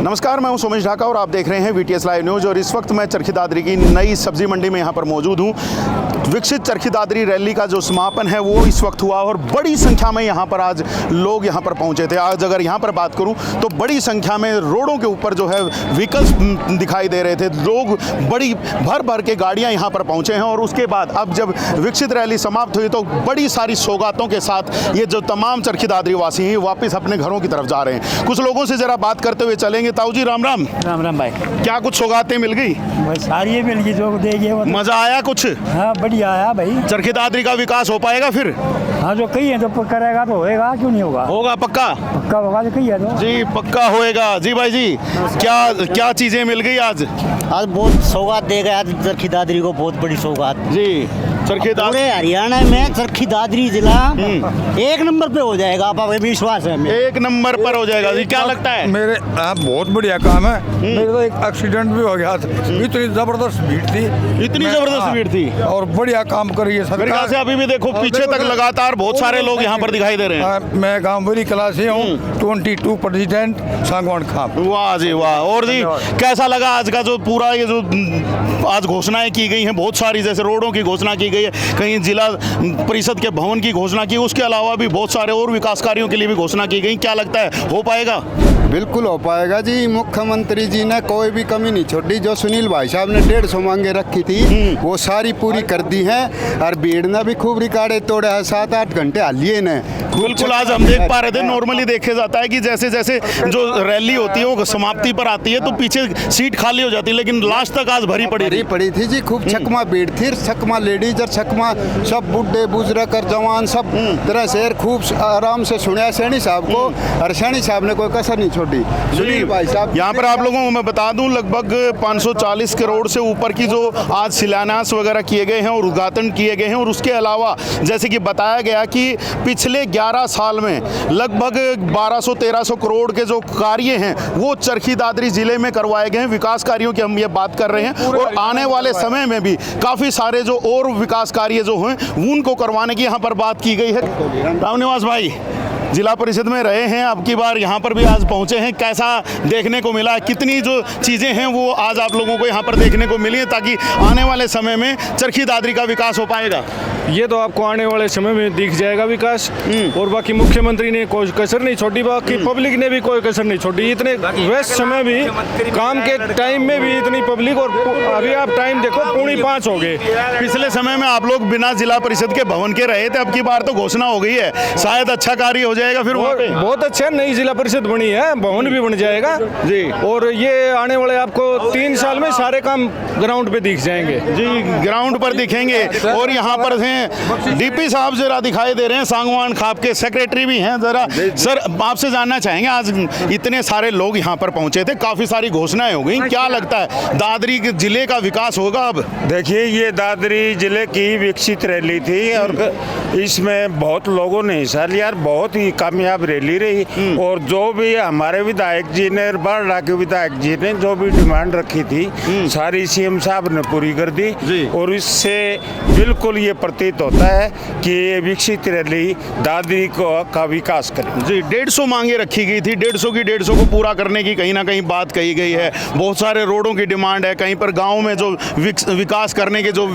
नमस्कार, मैं हूं सोमेश ढाका और आप देख रहे हैं VTS लाइव न्यूज़। और इस वक्त मैं चरखी दादरी की नई सब्जी मंडी में यहां पर मौजूद हूं। विकसित चरखी दादरी रैली का जो समापन है वो इस वक्त हुआ और बड़ी संख्या में यहां पर आज लोग यहां पर पहुंचे थे। आज अगर यहां पर बात करूं तो बड़ी संख्या में रोडों के ऊपर जो है व्हीकल्स दिखाई दे रहे थे। लोग बड़ी भर भर के गाड़ियां यहां पर पहुंचे हैं और उसके बाद अब जब विकसित रैली समाप्त हुई तो बड़ी सारी सौगातों के साथ ये जो तमाम चरखी दादरी वासी हैं वापस अपने घरों की तरफ जा रहे हैं। कुछ लोगों से जरा बात करते हुए चलेंगे। ताऊ जी राम राम। राम राम भाई। क्या कुछ सौगातें मिल गई? सारी मिल गई जो देगी। मजा आया कुछ? हाँ बढ़िया आया भाई। चरखी दादरी का विकास हो पाएगा फिर? हाँ जो कही है तो करेगा तो होएगा, क्यों नहीं होगा? होगा पक्का? पक्का होगा जो कही है तो जी पक्का होएगा। जी भाई जी, क्या चीजें मिल गई आज? आज बहुत सौगात दे गया चरखी दादरी को, बहुत बड़ी सौगात जी। चरखी दादरी पूरे हरियाणा में चरखी दादरी जिला एक नंबर पे हो जाएगा। आप विश्वास है हमें? एक नंबर पर हो जाएगा जी। क्या लगता है? मेरे बहुत बढ़िया काम है। मेरे तो एक एक्सीडेंट भी हो गया था, इतनी जबरदस्त भीड़ थी। इतनी जबरदस्त भीड़ थी और बढ़िया काम कर रही है मेरे ख्याल से। अभी भी देखो पीछे तक लगातार बहुत सारे लोग यहाँ पर दिखाई दे रहे हैं। मैं गाँव बड़ी क्लास से हूँ, 22 प्रेसिडेंट सांगवान खाप। वाह जी वाह। और जी कैसा लगा आज का जो पूरा ये जो आज घोषणाएं की गई हैं बहुत सारी, जैसे रोडों की घोषणा की गई है, कहीं जिला परिषद के भवन की घोषणा की, उसके अलावा भी बहुत सारे और विकास कार्यों के लिए भी घोषणा की गई। क्या लगता है हो पाएगा? बिल्कुल हो पाएगा जी। मुख्यमंत्री जी ने कोई भी कमी नहीं छोड़ी। जो सुनील भाई साहब ने 150 मांगे रखी थी वो सारी पूरी कर दी है। और भीड़ ने भी खूब रिकॉर्ड तोड़े हैं। 7-8 घंटे हालिए ने। बिल्कुल आज हम देख पा रहे थे, नॉर्मली देखे जाता है कि जैसे जैसे जो रैली होती है वो समाप्ति पर आती है तो पीछे सीट खाली हो जाती है, लेकिन लास्ट तक आज भरी पड़ी थी जी। खूब छकमा भीड़ थी। छकमा लेडीज और छकमा सब बुढ़े बुजुर्ग और जवान सब तरह से खूब आराम से सुना सैनी साहब को। और सैनी साहब ने कोई कसर नहीं छोड़ी। सुनील भाई साहब यहाँ पर आप लोगों को मैं बता दूं लगभग 540 करोड़ से ऊपर की जो आज शिलान्यास वगैरह किए गए हैं और उद्घाटन किए गए हैं। और उसके अलावा जैसे कि बताया गया कि पिछले 11 साल में लगभग 1200-1300 करोड़ के जो कार्य हैं वो चरखी दादरी जिले में करवाए गए हैं। विकास कार्यों की हम ये बात कर रहे हैं और आने वाले समय में भी काफ़ी सारे जो और विकास कार्य जो हैं उनको करवाने की यहाँ पर बात की गई है। रामनिवास भाई जिला परिषद में रहे हैं, अब की बार यहाँ पर भी आज पहुँचे हैं, कैसा देखने को मिला? कितनी जो चीज़ें हैं वो आज आप लोगों को यहाँ पर देखने को मिली है ताकि आने वाले समय में चरखी दादरी का विकास हो पाएगा? ये तो आपको आने वाले समय में दिख जाएगा विकास। और बाकी मुख्यमंत्री ने कोई कसर नहीं छोड़ी, बाकी पब्लिक ने भी कोई कसर नहीं छोड़ी। इतने व्यस्त समय भी, काम के टाइम में भी इतनी पब्लिक। और अभी आप टाइम देखो 4:45 हो गए। पिछले समय में आप लोग बिना जिला परिषद के भवन के रहे थे, अब की बार तो घोषणा हो गई है, शायद अच्छा कार्य हो जाएगा फिर वहाँ पे। बहुत अच्छा, नई जिला परिषद बनी है, भवन भी बन जाएगा जी। और ये आने वाले आपको 3 साल में सारे काम ग्राउंड पे दिख जाएंगे जी, ग्राउंड पर दिखेंगे। और यहाँ पर हैं DP साहब जरा दिखाई दे रहे हैं, सांगवान खाप के सेक्रेटरी भी हैं। जरा सर आपसे जानना चाहेंगे, आज इतने सारे लोग यहाँ पर पहुँचे थे, काफ़ी सारी घोषणाएं हो गई, क्या लगता है दादरी जिले का विकास होगा अब? देखिए ये दादरी जिले की विकसित रैली थी और इसमें बहुत लोगों ने हिस्सा लिया। बहुत ही कामयाब रैली रही। और जो भी हमारे विधायक जी ने, बारडा के विधायक जी ने जो भी डिमांड रखी थी सारी CM साहब ने पूरी कर दी। और इससे बिल्कुल ये प्रतीत होता है कि ये विकसित रैली दादरी का विकास करे। जी 150 मांगे रखी गई थी, 150 को पूरा करने की कहीं ना कहीं बात कही गई है। बहुत सारे रोडों की डिमांड है, कहीं पर गाँव में जो विकास करने की जो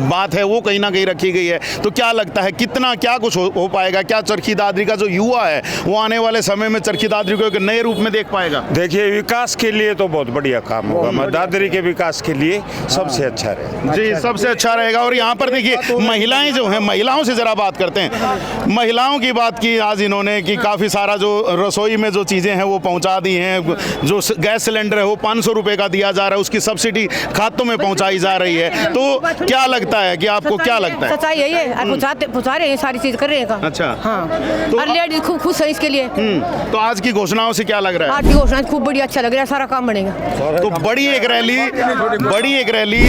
बात है वो कहीं ना कहीं रखी गई है। तो क्या लगता है कितना क्या कुछ हो पाएगा? क्या चरखी दादरी का जो युवा है वो आने वाले समय में चरखी दादरी को एक नए रूप में देख पाएगा? देखिए विकास के लिए तो बहुत बढ़िया काम होगा। दादरी के विकास के लिए सबसे अच्छा रहेगा। जी सबसे अच्छा रहेगा। और यहाँ पर देखिए महिलाएं जो हैं, महिलाओं से जरा बात करते हैं। महिलाओं की बात की आज इन्होंने कि काफ़ी सारा जो रसोई में जो चीज़ें हैं वो पहुँचा दी हैं। जो गैस सिलेंडर है वो 500 रुपये का दिया जा रहा है, उसकी सब्सिडी खातों में पहुँचाई जा रही है। तो क्या लगता है कि आपको क्या लगता है? सच्चाई यही है, पहुँचा रहे हैं, सारी चीज़ कर रहे हैं। अच्छा हाँ, और लेडीज खूब खुश है इसके लिए। तो आज की घोषणाओं से क्या लग रहा है? आज की घोषणा खूब बढ़िया, अच्छा लग रहा है, सारा काम बनेगा। तो बड़ी एक रैली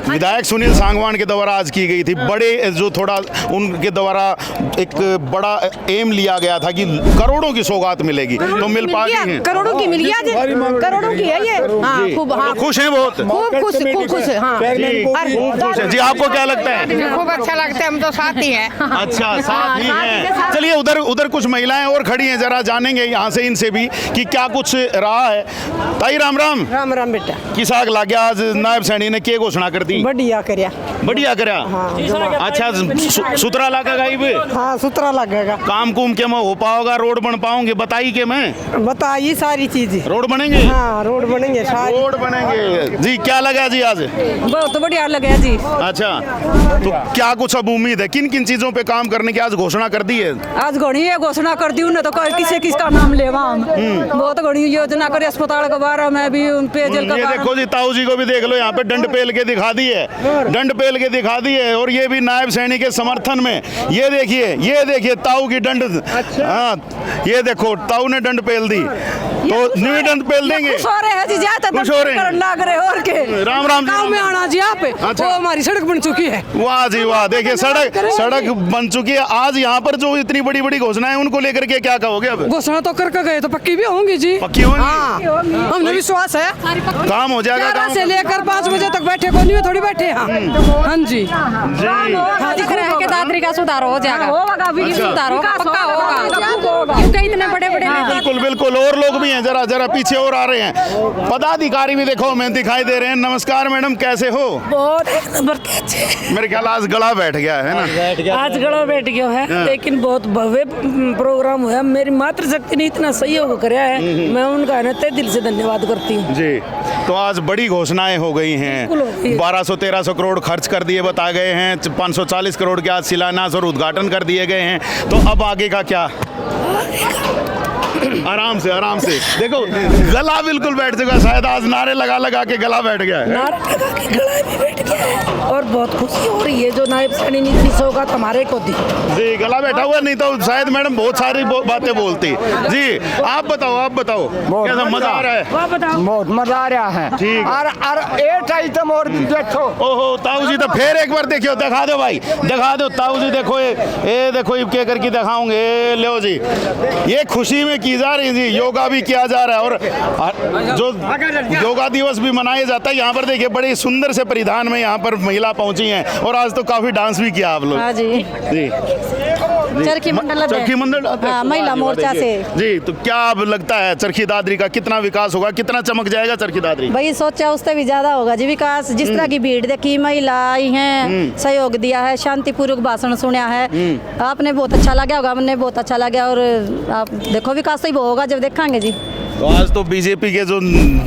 विधायक सुनील सांगवान के द्वारा आज की गई थी। बड़े जो थोड़ा उनके द्वारा एक बड़ा एम लिया गया था कि करोड़ों की सौगात मिलेगी, तो मिल पा गई है। करोड़ों की मिली आज, करोड़ों की है ये। हाँ खूब, हाँ खुश हैं बहुत, खूब खुश है। हाँ जी आपको क्या लगता है? खूब अच्छा लगता है, हम तो साथ ही हैं। अच्छा साथ ही हैं। चलिए उधर कुछ महिलाएं और खड़ी हैं, जरा जानेंगे यहाँ से इनसे भी कि क्या कुछ रहा है। ताई राम राम। राम राम बेटा। किस आग लग गया आज नायब सैनी ने के घोषणा कर दी? बढ़िया करया। बढ़िया करा। अच्छा सुतरा लगा गाई भी। हाँ सुतरा लगेगा। काम कुम के में हो पाओगा, रोड बन पाओगे बताई के मैं बताइए सारी चीजें। रोड बनेंगे? हाँ रोड बनेंगे सारी। रोड बनेंगे जी। क्या लगा जी आज? बहुत बढ़िया लगे जी। अच्छा तो क्या कुछ अब उम्मीद है, किन किन चीजों पे काम करने की आज घोषणा कर दी है? आज घड़ी घोषणा कर दी उन्हें तो किसी किसका नाम लेवा हम। बहुत घड़ी योजना करी अस्पताल के बारे में भी, पेयजल का। ये देखो जी ताऊ जी को भी देख लो, यहाँ पे डंड पेल के दिखा दी है, डंड पेल के दिखा दी है, और ये भी नायब सैनी के समर्थन में। ये देखिए ताऊ की डंड। हाँ ये देखो ताऊ ने डंड पेल दी तो न्यू डंड पेल देंगे। खुश हो रहे हैं जी, ज्यादा खुश हो रहे हैं। लग रहे और के राम राम गाँव में आना जी आप। अच्छा। वो हमारी सड़क बन चुकी है। वाह जी वाह, देखिए सड़क बन चुकी है। आज यहाँ पर जो इतनी बड़ी बड़ी घोषणाएं उनको लेकर के क्या कहोगे? अब घोषणा तो करके गए तो पक्की भी होंगी जी। पक्की होंगी? हाँ हमें विश्वास है काम हो जाएगा। 11 से लेकर 5 बजे तक बैठे को नहीं थोड़ी बैठे। हाँ जी दिख रहा है कि दादरी का सुधार हो जाएगा। होगा भी सुधार होगा, पक्का होगा, क्योंकि इतने बड़े बड़े बिल्कुल बिल्कुल। और लोग भी हैं, जरा जरा पीछे और आ रहे हैं, पदाधिकारी भी देखो मैं दिखाई दे रहे हैं। नमस्कार मैडम, कैसे हो? बहुत एक नंबर के अच्छे। मेरे ख्याल आज गला बैठ गया है ना? आज गला बैठ गया है, लेकिन बहुत भव्य प्रोग्राम हुआ। मेरी मातृशक्ति ने इतना सहयोग कराया है, मैं उनका तहे दिल से धन्यवाद करती हूँ जी। तो आज बड़ी घोषणाएं हो गई हैं, 1200-1300 करोड़ खर्च कर दिए बताए गए हैं, 540 करोड़ के आज शिलान्यास और उद्घाटन कर दिए गए हैं। तो अब आगे का क्या? आराम से देखो गला बिल्कुल बैठ चुका, शायद आज नारे लगा लगा के गला बैठ गया है। नारे लगा के गला भी बैठ गया है और बहुत खुशी हो रही है जो नायब सैनी ने इतनी सौगात हमारे को दी जी। गला बैठा हुआ, नहीं तो शायद मैडम बहुत सारी बातें बोलती जी। आप बताओ कैसा मजा आ रहा है? बहुत मजा आ रहा है। ठीक। और एक आइटम और देखो। ओहो ताऊ जी, तो फिर एक बार देखियो, दिखा दो भाई, दिखा दो ताऊ जी। देखो ये देखो ये क्या करके दिखाऊंगे। लो जी, ये खुशी में की जा रही जी, योगा भी किया जा रहा है और जो योगा दिवस भी मनाया जाता है। यहाँ पर देखिए बड़े सुंदर से परिधान में यहाँ पर महिला पहुंची हैं और आज तो काफी डांस भी किया आप लोग। हाँ जी जी चरखी मंडल महिला मोर्चा से जी। तो क्या अब लगता है चरखी दादरी का कितना विकास होगा, कितना चमक जाएगा चरखी दादरी? भाई सोचा उससे भी ज्यादा होगा जी विकास। जिस तरह की भीड़ देखी, महिला आई हैं, सहयोग दिया है, शांतिपूर्वक भाषण सुना है, आपने बहुत अच्छा लगा होगा, हमने बहुत अच्छा लगा। और आप देखो विकास तो ही होगा जब देखेंगे जी। तो आज तो बीजेपी के जो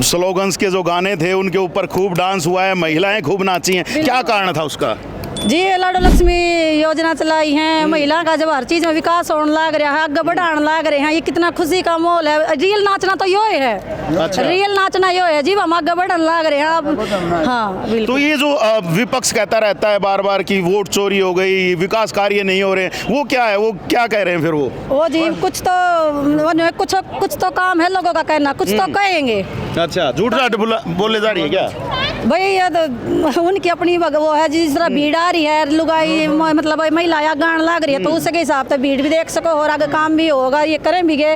स्लोगन्स के जो गाने थे उनके ऊपर खूब डांस हुआ है, महिलाएं खूब नाची हैं, क्या कारण था उसका? जी लाडो लक्ष्मी योजना चलाई है, महिला का जब हर चीज में विकास होने लग रहा है, आगे बढ़ाने लग रहे हैं, ये कितना खुशी का माहौल है। रियल नाचना तो यो है। अच्छा। रियल नाचना यो है जी, हम आगे बढ़ने लग रहे हैं अब। हाँ बिल्कुल। तो ये जो विपक्ष कहता रहता है बार बार कि वोट चोरी हो गई, विकास कार्य नहीं हो रहे, वो क्या है, वो क्या कह रहे हैं फिर? वो जी कुछ तो काम है लोगों का कहना, कुछ तो कहेंगे। अच्छा, झूठ बोले जा रही है क्या भाई? ये तो उनकी अपनी वो है, जिस तरह भीड़ आ रही है, लुगाई मतलब महिला गान लग रही है, तो उसके हिसाब से भीड़ भी देख सको और आगे काम भी होगा, ये करें भी गए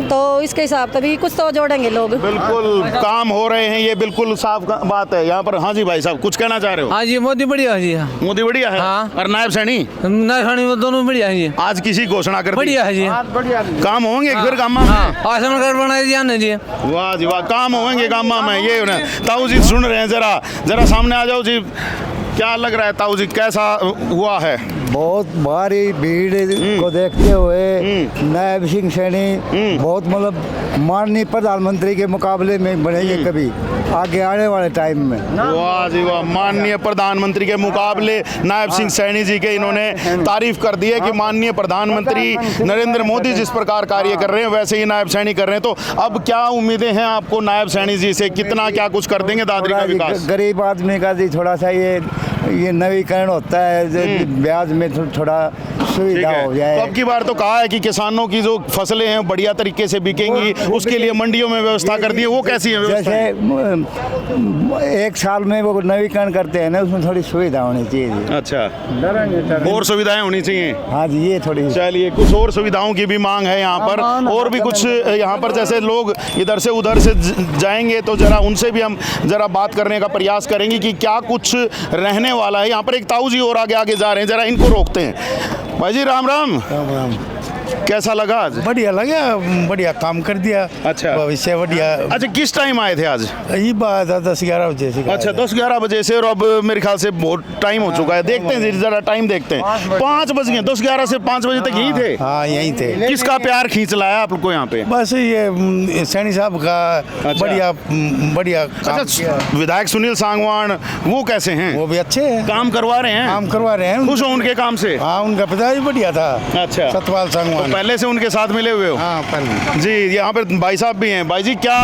तो इसके हिसाब से भी कुछ तो जोड़ेंगे लोग। बिल्कुल काम हो रहे हैं, ये बिल्कुल साफ बात है यहाँ पर। हाँ जी भाई साहब, कुछ कहना चाह रहे हो? हाँ जी, मोदी बढ़िया है जी। मोदी बढ़िया है। हाँ। और नायब सैनी दोनों बढ़िया है जी। आज किसी घोषणा कर बढ़िया है जी। काम होंगे फिर गामा में? आश्रम घर बनाए जी। वाह जी वाह, काम होंगे गामा में। ये ताऊ जी सुन रहे हैं, जरा सामने आ जाओ जी। क्या लग रहा है ताऊ जी, कैसा हुआ है? बहुत भारी भीड़ को देखते हुए नायब सिंह सैनी बहुत मतलब माननीय प्रधानमंत्री के मुकाबले में बनेंगे कभी आगे आने वाले टाइम में। वाह जी वाह, माननीय प्रधानमंत्री के मुकाबले नायब सिंह सैनी जी के इन्होंने तारीफ कर दी है कि माननीय प्रधानमंत्री नरेंद्र मोदी जिस प्रकार कार्य कर रहे हैं वैसे ही नायब सैनी कर रहे हैं। तो अब क्या उम्मीदें हैं आपको नायब सैनी जी से, कितना क्या कुछ कर देंगे दादरी का विकास? गरीब आदमी का जी थोड़ा सा ये नवीकरण होता है, ब्याज में थोड़ा सुविधा हो जाए। तो अब की बार तो कहा है कि किसानों की जो फसलें हैं बढ़िया तरीके से बिकेंगी, उसके लिए मंडियों में व्यवस्था कर दी है। वो कैसी है व्यवस्था? जैसे एक साल में वो नवीकरण करते हैं ना, उसमें थोड़ी सुविधा होनी चाहिए। अच्छा, और सुविधाएं होनी चाहिए। हाँ जी, ये थोड़ी। चलिए, कुछ और सुविधाओं की भी मांग है यहाँ पर, और भी कुछ यहाँ पर जैसे लोग इधर से उधर से जाएंगे तो जरा उनसे भी हम जरा बात करने का प्रयास करेंगे कि क्या कुछ रहने वाला है। यहाँ पर एक ताऊ जी और आगे जा रहे हैं, जरा इनको रोकते हैं। भाई जी राम राम। राम राम। कैसा लगा आज? बढ़िया लगा, बढ़िया काम कर दिया। अच्छा। भविष्य बढ़िया। अच्छा, किस टाइम आए थे आज? ये बात 10-11 बजे से। अच्छा, 10-11 बजे से, और अब मेरे ख्याल से बहुत टाइम हो चुका है। देखते हैं जरा टाइम देखते हैं। 5 बज गए, 10-11 से 5 बजे तक यहीं थे? हाँ, यहीं थे। किसका प्यार खींच लाया आप लोग को यहाँ पे? बस ये सैनी साहब का बढ़िया बढ़िया काम किया। अच्छा, विधायक सुनील सांगवान वो कैसे हैं? वो भी अच्छे हैं, काम करवा रहे हैं? काम करवा रहे हैं। खुश हो उनके काम से? हाँ, उनका पिता भी बढ़िया था। अच्छा, सतपाल सांगवान। तो पहले से उनके साथ मिले हुए हो? हाँ, पहले। जी, यहाँ पे भाई साहब भी हैं। भाई जी, क्या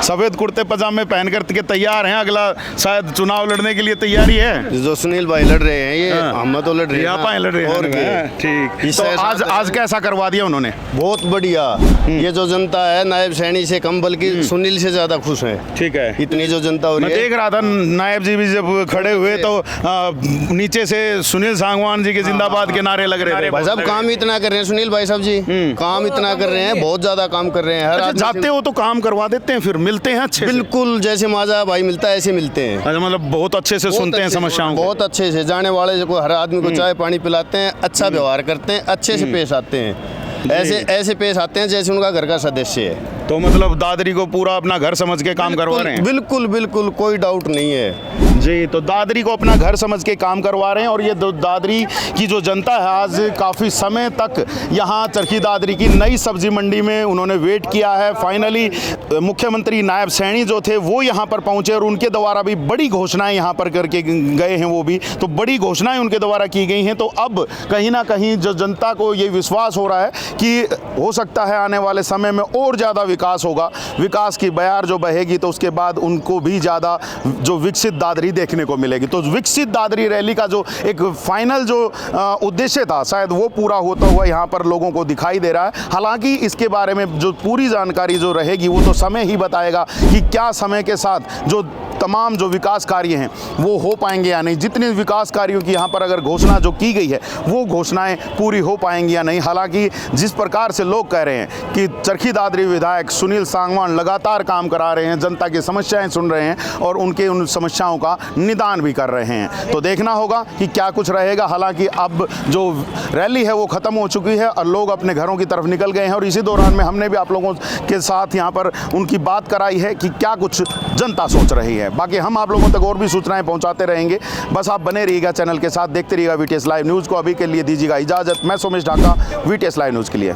सफेद कुर्ते पजामे पहन कर के तैयार हैं? अगला शायद चुनाव लड़ने के लिए तैयारी है? जो सुनील भाई लड़ रहे हैं, ये हम तो लड़ रहे हैं, आप लड़ रहे हैं। और क्या? ठीक। तो आज कैसा करवा दिया उन्होंने? बहुत बढ़िया। ये जो जनता है नायब सैनी से कम बल्कि सुनील से ज्यादा खुश है। ठीक है। इतनी जो जनता हो रही मैं है। देख रहा था नायब जी भी जब खड़े हुए तो नीचे से सुनील सांगवान जी के जिंदाबाद के नारे लग रहे थे। भाई साहब काम इतना कर रहे हैं सुनील भाई साहब जी, काम इतना कर रहे हैं, बहुत ज्यादा काम कर रहे हैं। हर आदमी जाते हो तो काम करवा देते हैं, फिर मिलते हैं अच्छे से? बिल्कुल, जैसे माजा भाई मिलता है ऐसे मिलते हैं। अच्छा, मतलब बहुत अच्छे से सुनते हैं समस्याओं को? बहुत अच्छे से, जाने वाले को हर आदमी को चाय पानी पिलाते हैं, अच्छा व्यवहार करते हैं, अच्छे से पेश आते हैं। ऐसे पेश आते हैं जैसे उनका घर का सदस्य है। तो मतलब दादरी को पूरा अपना घर समझ के काम करवा रहे हैं? बिल्कुल बिल्कुल, कोई डाउट नहीं है जी। तो दादरी को अपना घर समझ के काम करवा रहे हैं। और ये दादरी की जो जनता है, आज काफ़ी समय तक यहाँ चरखी दादरी की नई सब्जी मंडी में उन्होंने वेट किया है। फाइनली मुख्यमंत्री नायब सैनी जो थे वो यहाँ पर पहुँचे और उनके द्वारा भी बड़ी घोषणाएं यहाँ पर करके गए हैं। वो भी तो बड़ी घोषणाएं उनके द्वारा की गई हैं। तो अब कहीं ना कहीं जो जनता को ये विश्वास हो रहा है कि हो सकता है आने वाले समय में और ज़्यादा विकास होगा, विकास की बयार जो बहेगी, तो उसके बाद उनको भी ज़्यादा जो विकसित दादरी देखने को मिलेगी। तो विकसित दादरी रैली का जो एक फाइनल जो उद्देश्य था, शायद वो पूरा होता हुआ यहाँ पर लोगों को दिखाई दे रहा है। हालांकि इसके बारे में जो पूरी जानकारी जो रहेगी वो तो समय ही बताएगा कि क्या समय के साथ जो तमाम जो विकास कार्य हैं वो हो पाएंगे या नहीं। जितने विकास कार्यों की यहाँ पर अगर घोषणा जो की गई है वो घोषणाएं पूरी हो पाएंगी या नहीं। हालांकि जिस प्रकार से लोग कह रहे हैं कि चरखी दादरी विधायक सुनील सांगवान लगातार काम करा रहे हैं, जनता की समस्याएं सुन रहे हैं और उनके उन समस्याओं का निदान भी कर रहे हैं, तो देखना होगा कि क्या कुछ रहेगा। हालांकि अब जो रैली है वो ख़त्म हो चुकी है और लोग अपने घरों की तरफ निकल गए हैं। और इसी दौरान में हमने भी आप लोगों के साथ यहाँ पर उनकी बात कराई है कि क्या कुछ जनता सोच रही है। बाकी हम आप लोगों तक और भी सूचनाएं पहुंचाते रहेंगे। बस आप बने रहिएगा चैनल के साथ, देखते रहिएगा VTS लाइव न्यूज़ को। अभी के लिए दीजिएगा इजाज़त। मैं Somesh Dhaka, VTS live news के लिए।